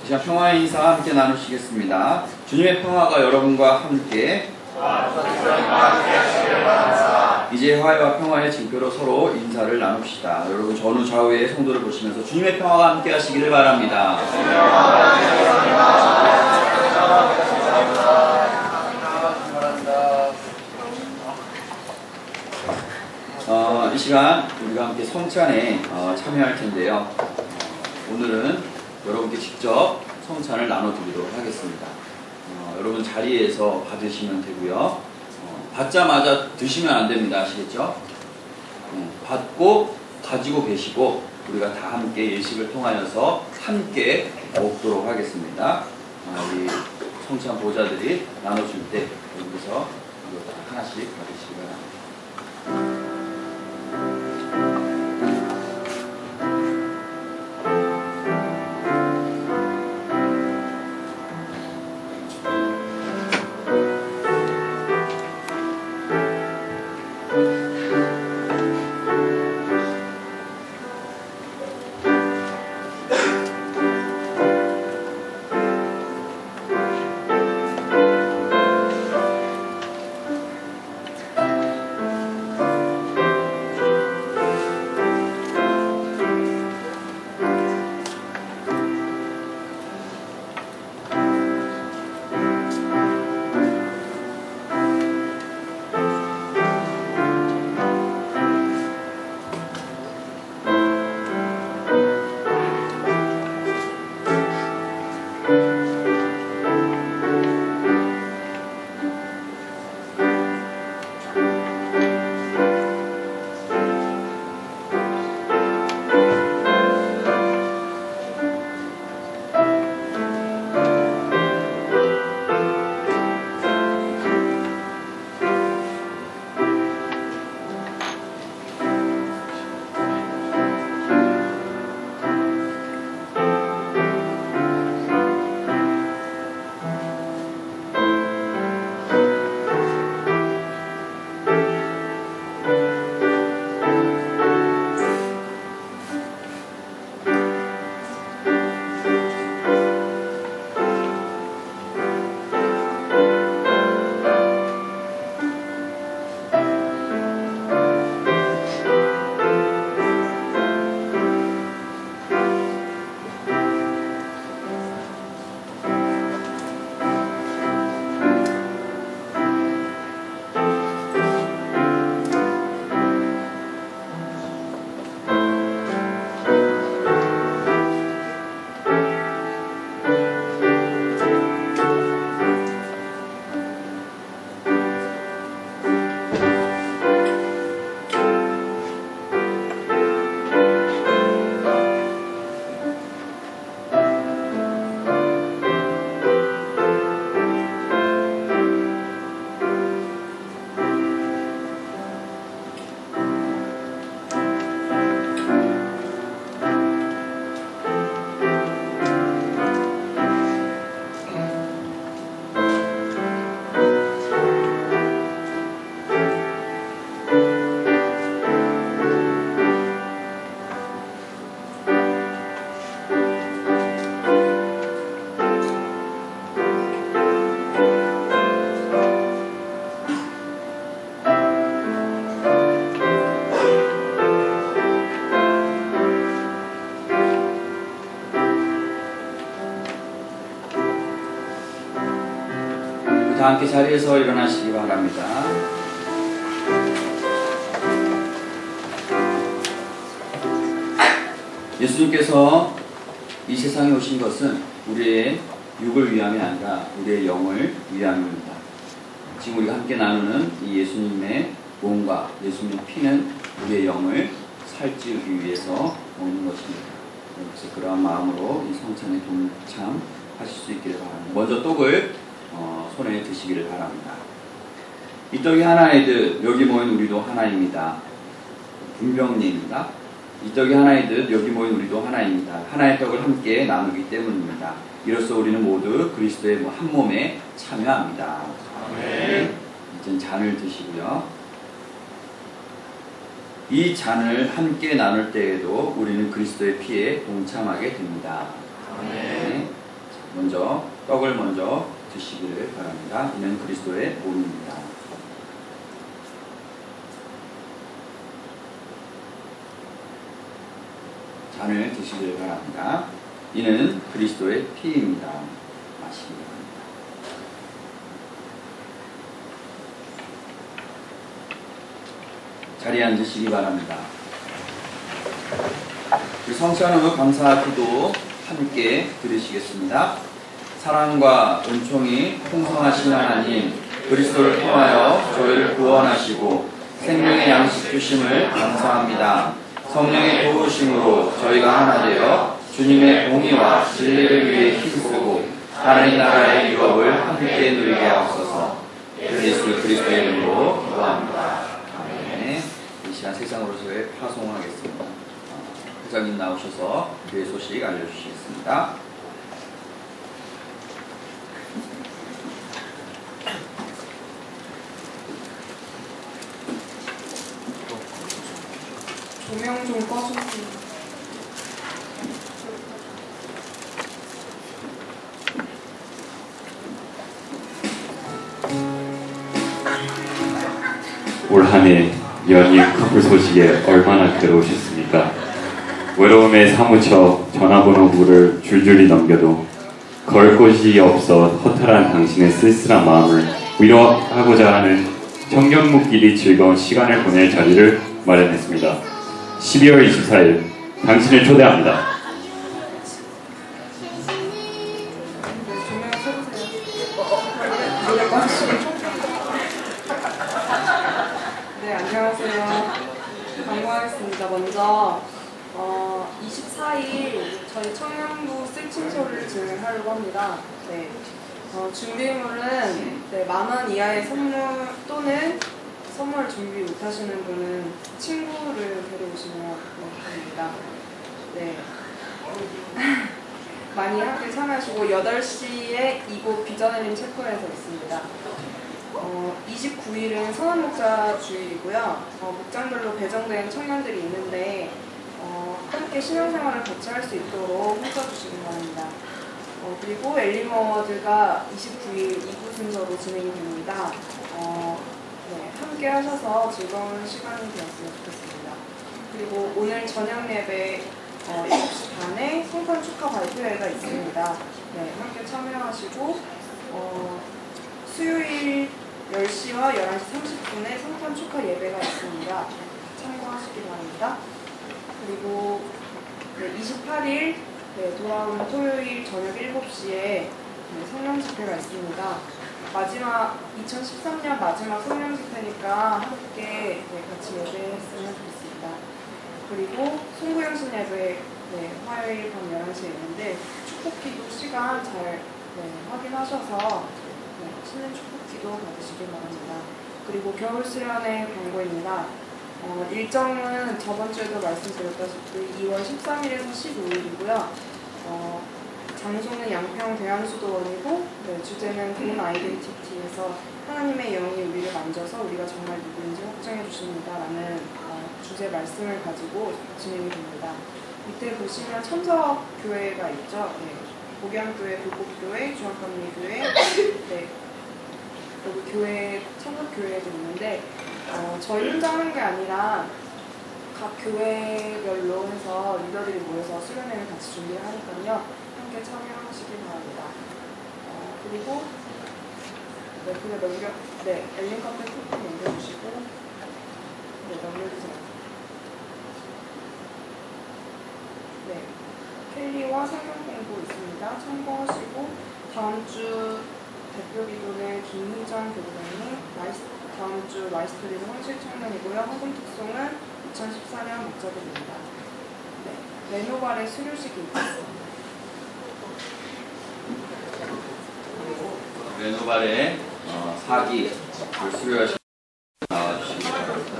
이 시간 평화의 인사 함께 나누시겠습니다. 주님의 평화가 여러분과 함께 이제 화해와 평화의 징표로 서로 인사를 나눕시다. 여러분 전후 좌우의 성도를 보시면서 주님의 평화가 함께 하시기를 바랍니다. 이 시간 우리가 함께 성찬에 참여할 텐데요. 오늘은 여러분께 직접 성찬을 나눠드리도록 하겠습니다. 여러분 자리에서 받으시면 되고요. 받자마자 드시면 안 됩니다. 아시겠죠? 받고 가지고 계시고 우리가 다 함께 예식을 통하여서 함께 먹도록 하겠습니다. 우리 성찬 보좌들이 나눠줄 때 여기서 이거 하나씩 받으시기 바랍니다. 다 함께 자리에서 일어나시기 바랍니다. 예수님께서 이 세상에 오신 것은 우리의 육을 위함이 아니라 우리의 영을 위함입니다. 지금 우리가 함께 나누는 이 예수님의 몸과 예수님의 피는 우리의 영을 살찌우기 위해서 먹는 것입니다. 그래서 그러한 마음으로 이 성찬에 동참하실 수 있기를 바랍니다. 먼저 떡을 손에 드시기를 바랍니다. 이 떡이 하나의 듯 여기 모인 우리도 하나입니다. 분명리입니다. 이 떡이 하나의 듯 여기 모인 우리도 하나입니다. 하나의 떡을 함께 나누기 때문입니다. 이로써 우리는 모두 그리스도의 한 몸에 참여합니다. 네. 이제 잔을 드시고요. 이 잔을 함께 나눌 때에도 우리는 그리스도의 피에 동참하게 됩니다. 네. 먼저 떡을 먼저 드시기를 바랍니다. 이는 그리스도의 몸입니다. 잔을 드시기를 바랍니다. 이는 그리스도의 피입니다. 마시기 바랍니다. 자리에 앉으시기 바랍니다. 성찬 후 감사 기도 함께 드리시겠습니다. 사랑과 은총이 풍성하신 하나님, 그리스도를 통하여 저희를 구원하시고 생명의 양식 주심을 감사합니다. 성령의 도우심으로 저희가 하나 되어 주님의 공의와 진리를 위해 힘쓰고 하나님 나라의 유업을 함께 누리게 하옵소서. 예수 그리스도의 이름으로 기도합니다. 아멘. 이 시간 세상으로서의 파송하겠습니다. 회장님 나오셔서 교회 소식 알려주시겠습니다. 조명 좀 꺼주세요. 올 한 해 연인 커플 소식에 얼마나 괴로우셨습니까? 외로움에 사무쳐 전화번호부를 줄줄이 넘겨도 걸 곳이 없어 허탈한 당신의 쓸쓸한 마음을 위로하고자 하는 청년무끼리 즐거운 시간을 보낼 자리를 마련했습니다. 12월 24일 당신을 초대합니다. 조명 켜주세요. 노래 꺼주시고. 네, 안녕하세요. 광고하겠습니다. 먼저 24일 저희 청년부 쓸친소를 진행하려고 합니다. 네. 준비물은 10,000원 이하의 선물 또는 선물 준비 못하시는 분은 친구를 데려오시면 됩니다. 네. 많이 함께 참여하시고 8시에 이곳 비전을림 체코에서 있습니다. 29일은 선한목자 주일이고요. 목장별로 배정된 청년들이 있는데 함께 신앙생활을 같이 할 수 있도록 해줘주시기 바랍니다. 그리고 엘리머드가 29일 2부 순서로 진행이 됩니다. 네, 함께 하셔서 즐거운 시간이 되었으면 좋겠습니다. 그리고 오늘 저녁 예배 7시 반에 성탄 축하 발표회가 있습니다. 네, 함께 참여하시고 수요일 10시와 11시 30분에 성탄 축하 예배가 있습니다. 참고하시기 바랍니다. 그리고 28일 돌아오는 토요일 저녁 7시에 성령 집회가 있습니다. 2013년 마지막 성령 집회니까 함께 같이 예배했으면 좋겠습니다. 그리고 송구영신 예배 화요일 밤 11시에 있는데 축복기도 시간 잘 확인하셔서 신년 축복기도 받으시길 바랍니다. 그리고 겨울 수련회 광고입니다. 일정은 저번 주에도 말씀드렸다시피 2월 13일에서 15일이고요. 장소는 양평 대한수도원이고 주제는 돈 아이덴티티에서 하나님의 영이 우리를 만져서 우리가 정말 누구인지 확정해 주십니다 라는 주제 말씀을 가지고 진행이 됩니다. 밑에 보시면 천석교회가 있죠. 복양교회, 불꽃교회, 중앙감리교회 여기 교회, 천석교회도 있는데 저희 혼자 하는 게 아니라 각 교회별로 해서 리더들이 모여서 수련회를 같이 준비를 하니까요. 함께 참여하시기 바랍니다. 그리고 네, 그냥 엘린 카페 톡톡 넘겨주시고, 네, 넘겨주세요. 네, 켈리와 성경 공부 있습니다. 참고하시고, 다음 주 대표 기도는 김희정 교구장님, 다음 주 마이스터리는 황실 청년이고요. 헌금 특송은 2014년 목자들입니다. 네, 레노발의 수료식이 있겠습니다. 레노발의 사기를 수료하시고 나와주시기 바랍니다.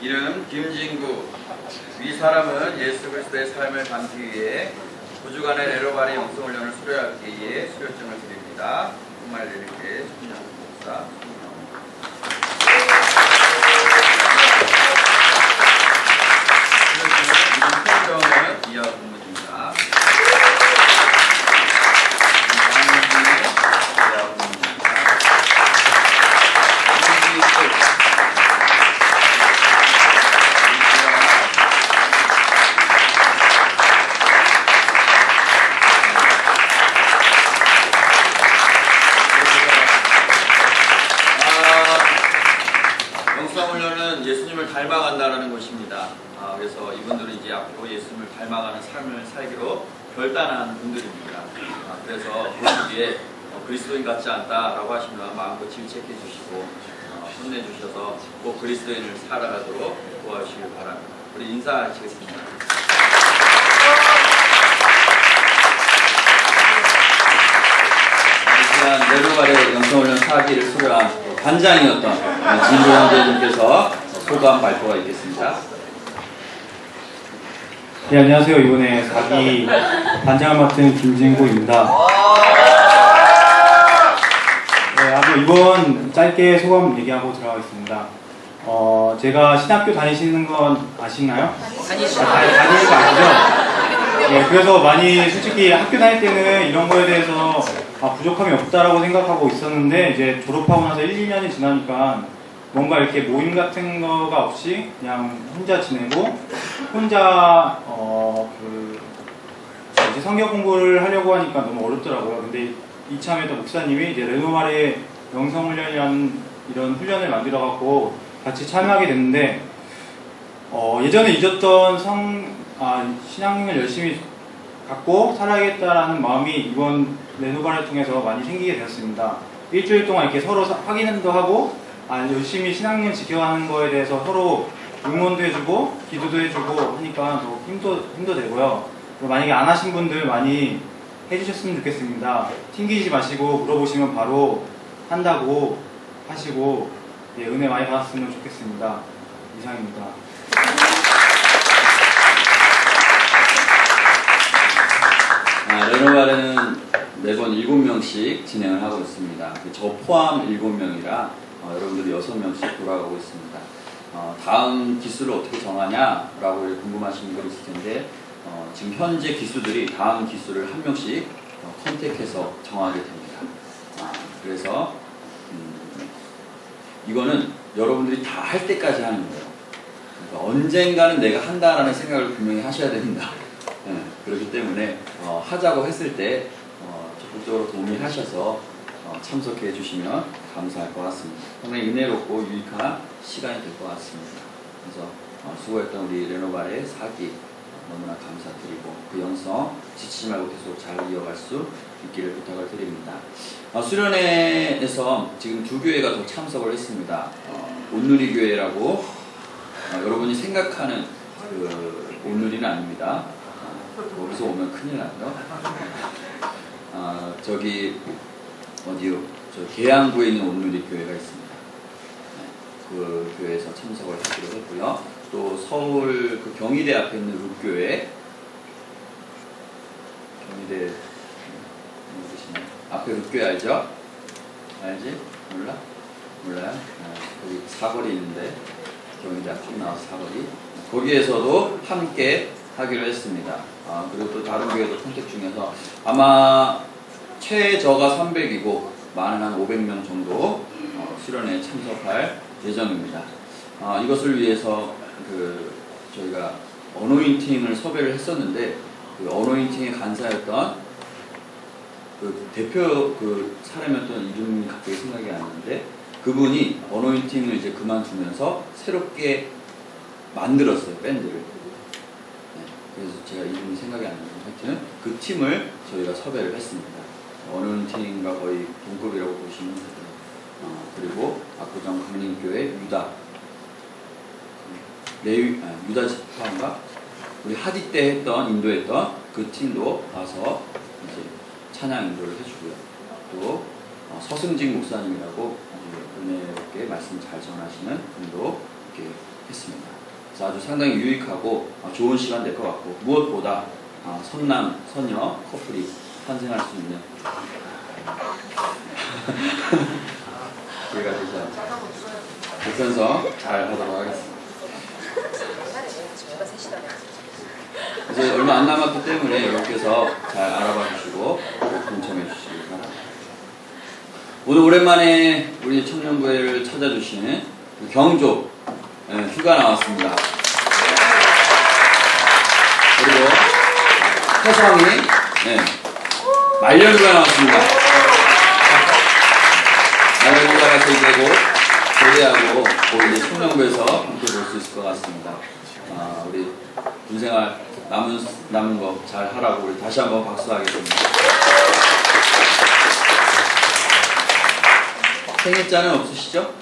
이름 김진구. 이 사람은 예수 그리스도의 삶을 담기 위해 9주간의 레노발의 영성훈련을 수료하기 위해 수료증을 드립니다. 정말 내릴게 청년 목사. 수료증은 이름 이하 공문입니다. 영성훈련은 예수님을 닮아간다라는 것입니다. 그래서 이분들은 이제 앞으로 예수님을 닮아가는 삶을 살기로 결단한 분들입니다. 그래서 보시기에 그리스도인 같지 않다라고 하시면 마음껏 질책해 주시고 혼내주셔서 꼭 그리스도인을 살아가도록 도와주시길 바랍니다. 우리 인사하시겠습니다. 지난 레노발의 영성훈련 사기를 수료한 반장이었던 진조 형제님께서 소감 발표가 있겠습니다. 네, 안녕하세요. 이번에 사기 반장을 맡은 김진구입니다. 네, 아주 이번 짧게 소감 얘기하고 들어가겠습니다. 제가 신학교 다니시는 건 아시나요? 다니시는 거 아시죠? 네, 그래서 많이 솔직히 학교 다닐 때는 이런 거에 대해서 부족함이 없다라고 생각하고 있었는데 이제 졸업하고 나서 1, 2년이 지나니까 뭔가 이렇게 모임 같은 거가 없이 그냥 혼자 지내고 혼자 이제 성경 공부를 하려고 하니까 너무 어렵더라고요. 근데 이참에 또 목사님이 이제 레노발의 영성훈련이라는 이런 훈련을 만들어 갖고 같이 참여하게 됐는데 예전에 잊었던 신앙을 열심히 갖고 살아야겠다라는 마음이 이번 레노발을 통해서 많이 생기게 되었습니다. 일주일 동안 이렇게 서로 확인도 하고 열심히 신앙을 지켜가는 거에 대해서 서로 응원도 해주고 기도도 해주고 하니까 더 힘도 되고요. 만약에 안 하신 분들 많이 해주셨으면 좋겠습니다. 튕기지 마시고 물어보시면 바로 한다고 하시고 은혜 많이 받았으면 좋겠습니다. 이상입니다. 레노발에는 매번 7명씩 진행을 하고 있습니다. 저 포함 7명이라 여러분들이 6명씩 돌아가고 있습니다. 다음 기수를 어떻게 정하냐라고 궁금하신 분들이 있을 텐데 지금 현재 기수들이 다음 기수를 한 명씩 컨택해서 정하게 됩니다. 그래서 이거는 여러분들이 다 할 때까지 하는 거예요. 그러니까 언젠가는 내가 한다라는 생각을 분명히 하셔야 됩니다. 그렇기 때문에 하자고 했을 때 적극적으로 동의하셔서 참석해 주시면 감사할 것 같습니다. 상당히 은혜롭고 유익한 시간이 될 것 같습니다. 그래서 수고했던 우리 레노발의 사기 너무나 감사드리고 그 영성 지치지 말고 계속 잘 이어갈 수 있기를 부탁을 드립니다. 수련회에서 지금 2교회가 더 참석을 했습니다. 온누리 교회라고 여러분이 생각하는 그 온누리는 아닙니다. 거기서 오면 큰일 나죠. 저기 어디요? 저 계양구에 있는 온누리 교회가 있습니다. 그 교회에서 참석을 하기로 했고요. 또 서울 그 경희대 앞에 있는 룩교회, 경희대 앞에 룩교회 알죠? 알지? 몰라? 몰라요? 거기 사거리 있는데 경희대 앞쪽 나와서 사거리 거기에서도 함께 하기로 했습니다. 그리고 또 다른 교회도 선택 중에서 아마 최저가 300이고 많은 한 500명 정도 수련회에 참석할 예정입니다. 이것을 위해서 저희가 어노인팅을 섭외를 했었는데 그 어노인팅의 간사였던 그 대표 사람이었던 이름이 갑자기 생각이 안 나는데 그분이 어노인팅을 이제 그만두면서 새롭게 만들었어요, 밴드를. 네, 그래서 제가 이름이 생각이 안 나는데 하여튼 그 팀을 저희가 섭외를 했습니다. 어노인팅과 거의 동급이라고 보시면 돼요. 그리고 압구정 강림교회 유다 지파인가? 우리 하디 때 인도했던 그 팀도 와서 이제 찬양 인도를 해주고요. 또 서승직 목사님이라고 아주 은혜롭게 말씀 잘 전하시는 분도 이렇게 했습니다. 그래서 아주 상당히 유익하고 좋은 시간 될 것 같고 무엇보다 선남, 선녀 커플이 탄생할 수 있는 기회가 되지 않을까. 보편성 잘 하도록 하겠습니다. 이제 얼마 안 남았기 때문에 여러분께서 잘 알아봐 주시고 동참해 주시기 바랍니다. 오늘 오랜만에 우리 청년부회를 찾아주신 경조 휴가 나왔습니다. 그리고 태성이 말년휴가 나왔습니다. 말년휴가가 되고 교대하고 이제 청년부에서 함께 볼 수 있을 것 같습니다. 우리 군생활 남은 거 잘 하라고 우리 다시 한번 박수하겠습니다. 생일자는 없으시죠?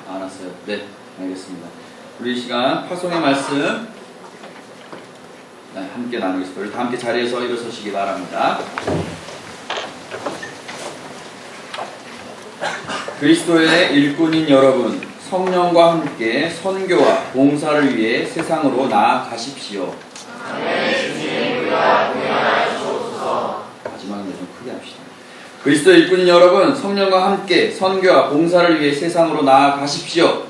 안 왔어요. 네, 알겠습니다. 우리 이 시간 파송의 말씀 함께 나누겠습니다. 우리 다 함께 자리에서 일어서시기 바랍니다. 그리스도의 일꾼인 여러분, 성령과 함께 선교와 봉사를 위해 세상으로 나아가십시오. 마지막에 좀 크게 합시다. 그리스도의 일꾼인 여러분, 성령과 함께 선교와 봉사를 위해 세상으로 나아가십시오.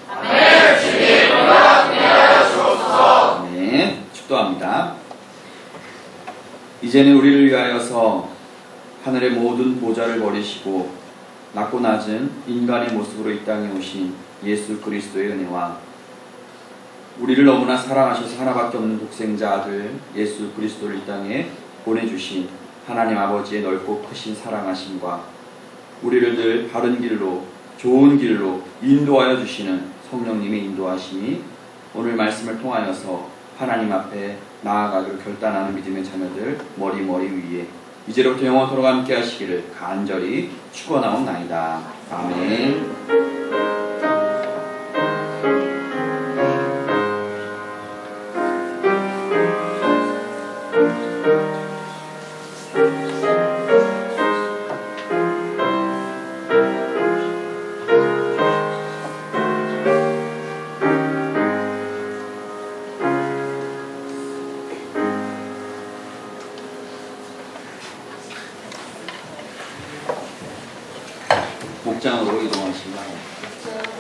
네, 축도합니다. 이제는 우리를 위하여서 하늘의 모든 보좌를 버리시고 낮고 낮은 인간의 모습으로 이 땅에 오신 예수 그리스도의 은혜와 우리를 너무나 사랑하셔서 하나밖에 없는 독생자 아들 예수 그리스도를 이 땅에 보내주신 하나님 아버지의 넓고 크신 사랑하심과 우리를 늘 바른 길로 좋은 길로 인도하여 주시는 성령님의 인도하심이 오늘 말씀을 통하여서 하나님 앞에 나아가기로 결단하는 믿음의 자녀들 머리 위에 이제로부터 영원토록 함께 하시기를 간절히 축원하옵나이다. 아멘.